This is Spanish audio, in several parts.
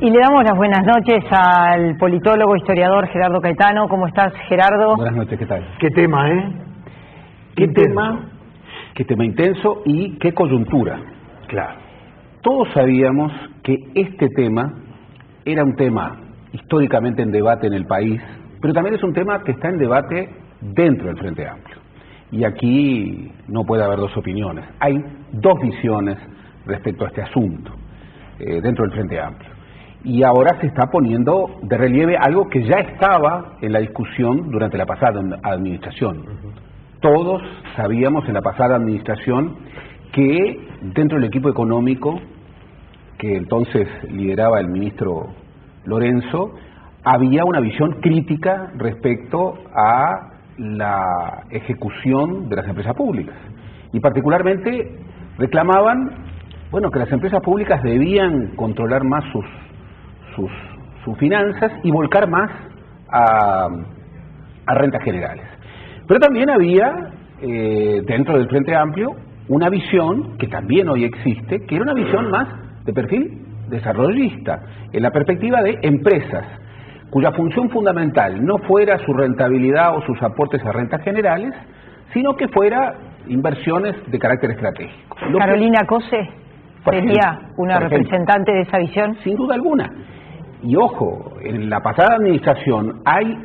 Y le damos las buenas noches al politólogo, historiador Gerardo Caetano. ¿Cómo estás, Gerardo? Buenas noches, ¿qué tal? ¿Qué tema, ¿Qué tema intenso y qué coyuntura? Claro. Todos sabíamos que este tema era un tema históricamente en debate en el país, pero también es un tema que está en debate dentro del Frente Amplio. Y aquí no puede haber dos opiniones. Hay dos visiones respecto a este asunto dentro del Frente Amplio. Y ahora se está poniendo de relieve algo que ya estaba en la discusión durante la pasada administración. Todos sabíamos en la pasada administración que dentro del equipo económico que entonces lideraba el ministro Lorenzo, había una visión crítica respecto a la ejecución de las empresas públicas. Y particularmente reclamaban, bueno, que las empresas públicas debían controlar más sus finanzas y volcar más a rentas generales. Pero también había, dentro del Frente Amplio, una visión que también hoy existe, que era una visión más de perfil desarrollista, en la perspectiva de empresas cuya función fundamental no fuera su rentabilidad o sus aportes a rentas generales, sino que fuera inversiones de carácter estratégico. Carolina Cose sería una representante de esa visión. Sin duda alguna. Y ojo, en la pasada administración hay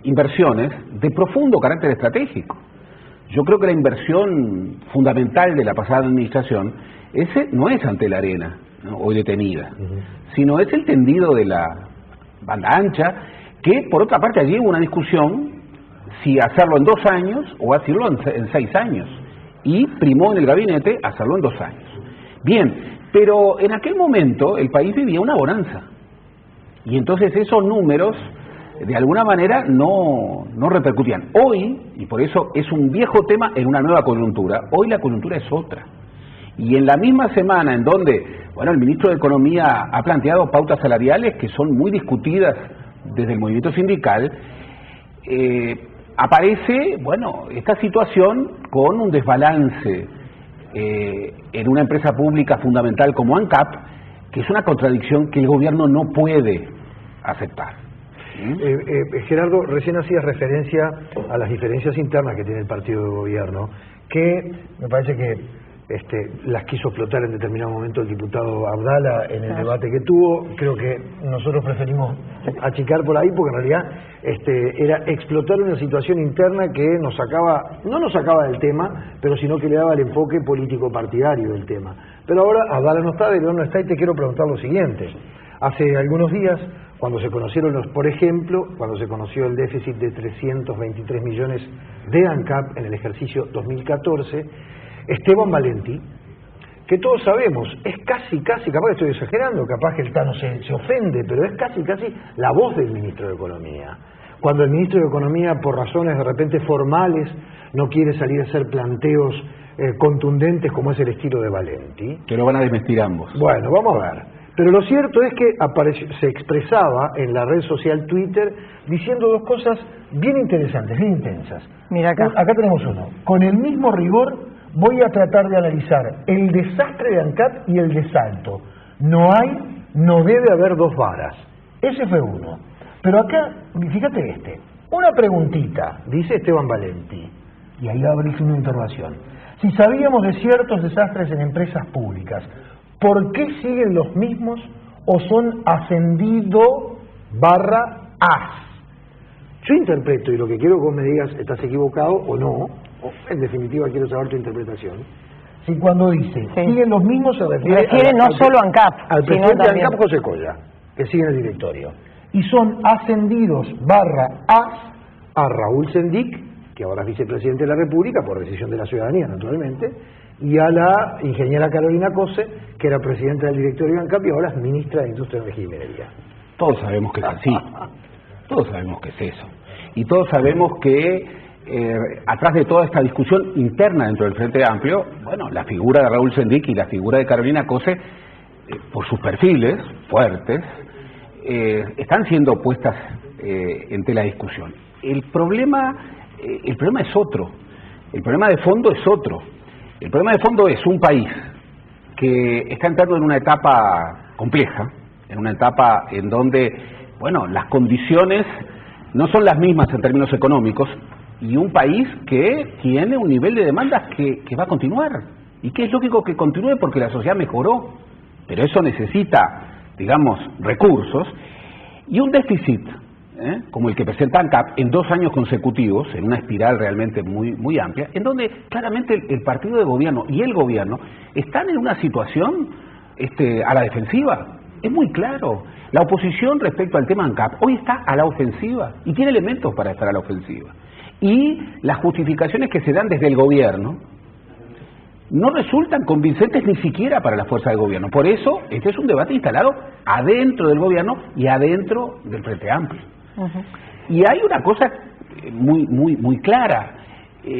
inversiones de profundo carácter estratégico. Yo creo que la inversión fundamental de la pasada administración no es ante la arena, ¿no?, hoy detenida, sino es el tendido de la banda ancha, que por otra parte allí hubo una discusión si hacerlo en 2 años o hacerlo en 6 años, y primó en el gabinete hacerlo en 2 años. Bien, pero en aquel momento el país vivía una bonanza, y entonces esos números de alguna manera no repercutían. Hoy, y por eso es un viejo tema en una nueva coyuntura, hoy la coyuntura es otra. Y en la misma semana en donde, bueno, el ministro de Economía ha planteado pautas salariales que son muy discutidas desde el movimiento sindical, aparece, bueno, esta situación con un desbalance en una empresa pública fundamental como ANCAP, que es una contradicción que el gobierno no puede aceptar. Gerardo, recién hacías referencia a las diferencias internas que tiene el partido de gobierno, que me parece que las quiso explotar en determinado momento el diputado Abdala en el debate que tuvo. Creo que nosotros preferimos achicar por ahí porque en realidad era explotar una situación interna que no nos sacaba del tema, pero sino que le daba el enfoque político partidario del tema. Pero ahora Abdala no está, de León no está, y te quiero preguntar lo siguiente. Hace algunos días, cuando se conocieron por ejemplo, cuando se conoció el déficit de 323 millones de ANCAP en el ejercicio 2014, Esteban Valenti, que todos sabemos, es casi, capaz que estoy exagerando, capaz que el Tano se ofende, pero es casi la voz del ministro de Economía. Cuando el ministro de Economía, por razones de repente formales, no quiere salir a hacer planteos contundentes como es el estilo de Valenti. Que lo van a desmentir ambos. Bueno, vamos a ver. Pero lo cierto es que se expresaba en la red social Twitter diciendo 2 cosas bien interesantes, bien intensas. Mira acá. Acá tenemos uno. Con el mismo rigor voy a tratar de analizar el desastre de ANCAP y el de Salto. No debe haber 2 varas. Ese fue uno. Pero acá, fíjate una preguntita, dice Esteban Valenti, y ahí abrís una interrogación. Si sabíamos de ciertos desastres en empresas públicas, ¿por qué siguen los mismos o son ascendido /as? Yo interpreto, y lo que quiero que vos me digas, ¿estás equivocado o no? O, en definitiva, quiero saber tu interpretación. Si cuando dice siguen los mismos, se refiere no solo a ANCAP, al sino presidente de también ANCAP, José Colla, que sigue en el directorio. Y son ascendidos /as a Raúl Sendic, que ahora es vicepresidente de la República, por decisión de la ciudadanía, naturalmente, y a la ingeniera Carolina Cose, que era presidenta del directorio de ANCAP y ahora es ministra de Industria, Energía y Minería. Todos sabemos que es así. Todos sabemos que es eso. Y todos sabemos que atrás de toda esta discusión interna dentro del Frente Amplio, bueno, la figura de Raúl Sendic y la figura de Carolina Cose, por sus perfiles fuertes, están siendo puestas en tela de discusión. El problema es otro. El problema de fondo es otro. El problema de fondo es un país que está entrando en una etapa compleja, en una etapa en donde, bueno, las condiciones no son las mismas en términos económicos, y un país que tiene un nivel de demandas que va a continuar, y que es lógico que continúe porque la sociedad mejoró, pero eso necesita, digamos, recursos, y un déficit, como el que presenta ANCAP en 2 años consecutivos, en una espiral realmente muy amplia, en donde claramente el partido de gobierno y el gobierno están en una situación a la defensiva. Es muy claro. La oposición respecto al tema ANCAP hoy está a la ofensiva y tiene elementos para estar a la ofensiva. Y las justificaciones que se dan desde el gobierno no resultan convincentes ni siquiera para la fuerza del gobierno. Por eso, este es un debate instalado adentro del gobierno y adentro del Frente Amplio. Y hay una cosa muy clara.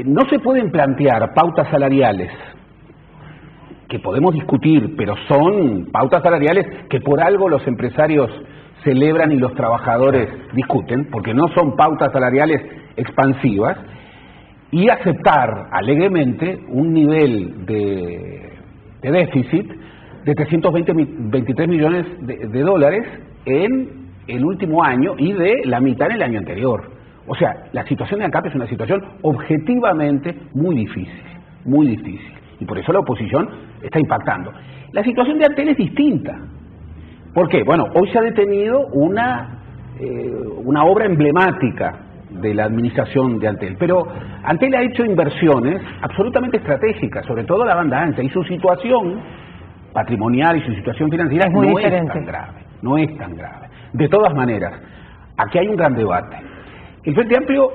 No se pueden plantear pautas salariales que podemos discutir, pero son pautas salariales que por algo los empresarios celebran y los trabajadores discuten, porque no son pautas salariales expansivas, y aceptar alegremente un nivel de déficit de 323 millones de dólares en el último año y de la mitad en el año anterior. O sea, la situación de ANCAP es una situación objetivamente muy difícil, y por eso la oposición está impactando. La situación de Antel es distinta. ¿Por qué? Bueno, hoy se ha detenido una obra emblemática de la administración de Antel, pero Antel ha hecho inversiones absolutamente estratégicas, sobre todo la banda ancha, y su situación patrimonial y su situación financiera no es tan grave. De todas maneras, aquí hay un gran debate. El Frente Amplio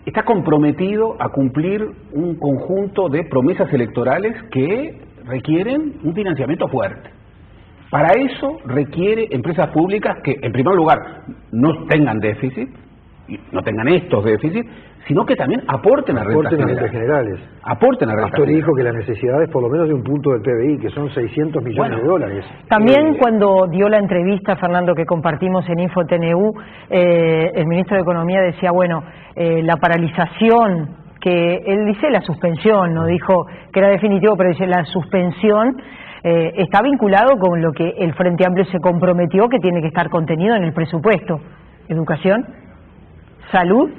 está comprometido a cumplir un conjunto de promesas electorales que requieren un financiamiento fuerte. Para eso requiere empresas públicas que, en primer lugar, no tengan déficit, no tengan estos déficits, sino que también aporten a rentas generales. Aporten a rentas generales. Dijo que la necesidad es por lo menos de un punto del PBI, que son 600 millones de dólares. También cuando dio la entrevista, Fernando, que compartimos en InfoTNU, el ministro de Economía decía, bueno, la paralización, que él dice la suspensión, no dijo que era definitivo, pero dice la suspensión, está vinculado con lo que el Frente Amplio se comprometió, que tiene que estar contenido en el presupuesto. Educación, salud,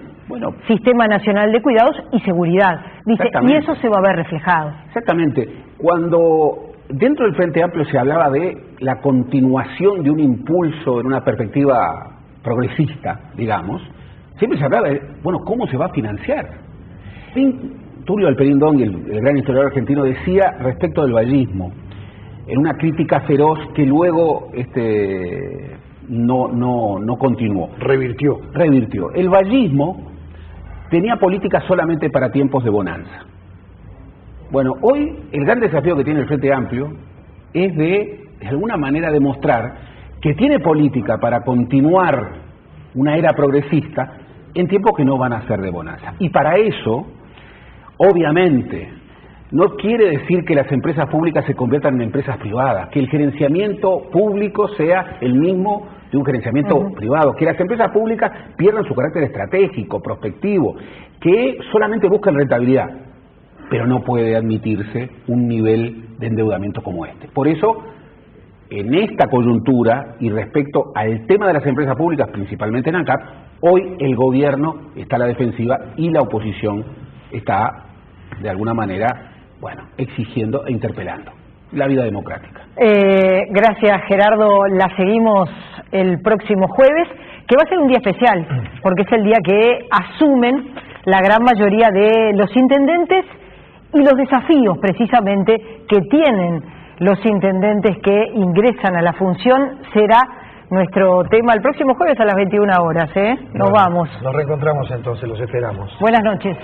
Sistema Nacional de Cuidados y Seguridad. Dice, y eso se va a ver reflejado. Exactamente. Cuando dentro del Frente Amplio se hablaba de la continuación de un impulso en una perspectiva progresista, digamos, siempre se hablaba de, bueno, ¿cómo se va a financiar? Tulio Alperín Dongi, el gran historiador argentino, decía respecto del vallismo, en una crítica feroz que luego no continuó. Revirtió. El vallismo tenía política solamente para tiempos de bonanza. Bueno, hoy el gran desafío que tiene el Frente Amplio es de alguna manera demostrar que tiene política para continuar una era progresista en tiempos que no van a ser de bonanza. Y para eso, obviamente, no quiere decir que las empresas públicas se conviertan en empresas privadas, que el gerenciamiento público sea el mismo de un gerenciamiento privado, que las empresas públicas pierdan su carácter estratégico, prospectivo, que solamente buscan rentabilidad, pero no puede admitirse un nivel de endeudamiento como este. Por eso, en esta coyuntura y respecto al tema de las empresas públicas, principalmente en ANCAP, hoy el gobierno está a la defensiva y la oposición está, de alguna manera, exigiendo e interpelando la vida democrática. Gracias, Gerardo. La seguimos el próximo jueves, que va a ser un día especial, porque es el día que asumen la gran mayoría de los intendentes y los desafíos, precisamente, que tienen los intendentes que ingresan a la función. Será nuestro tema el próximo jueves a las 21 horas. Nos vamos. Nos reencontramos entonces, los esperamos. Buenas noches.